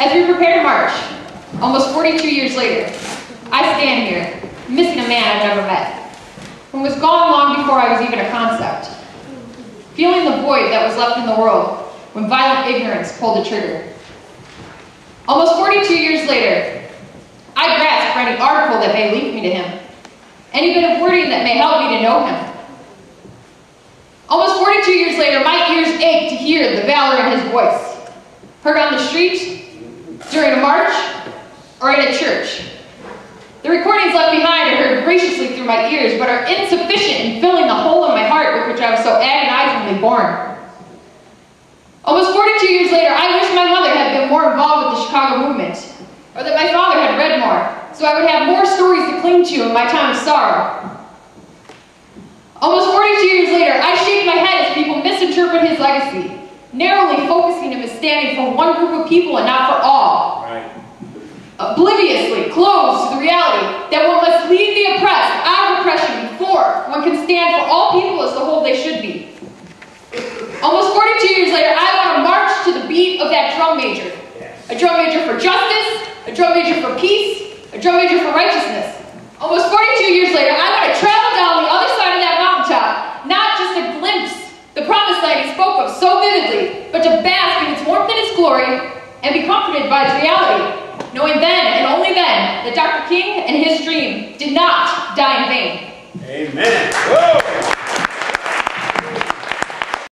As we prepare to march, almost 42 years later, I stand here, missing a man I've never met, who was gone long before I was even a concept, feeling the void that was left in the world when violent ignorance pulled the trigger. Almost 42 years later, I grasp for any article that may link me to him, any bit of wording that may help me to know him. Almost 42 years later, my ears ache to hear the valor in his voice, heard on the street, during a march, or in a church. The recordings left behind are heard graciously through my ears, but are insufficient in filling the hole in my heart with which I was so agonizingly born. Almost 42 years later, I wish my mother had been more involved with the Chicago movement, or that my father had read more, so I would have more stories to cling to in my time of sorrow. Almost 42 years later, I shake my head as people misinterpret his legacy, narrowly focusing him as standing for one group of people and not for all. Right. Obliviously close to the reality that one must lead the oppressed out of oppression before one can stand for all people as the whole they should be. Almost 42 years later, I want to march to the beat of that drum major. A drum major for justice, a drum major for peace, a drum major for righteousness. Almost 42 years later, I want to travel down the other side of that mountaintop, not just to glimpse the promised land he spoke of so vividly, but to bask in its warmth and its glory and be comforted by its reality, knowing then and only then that Dr. King and his dream did not die in vain. Amen. Whoa.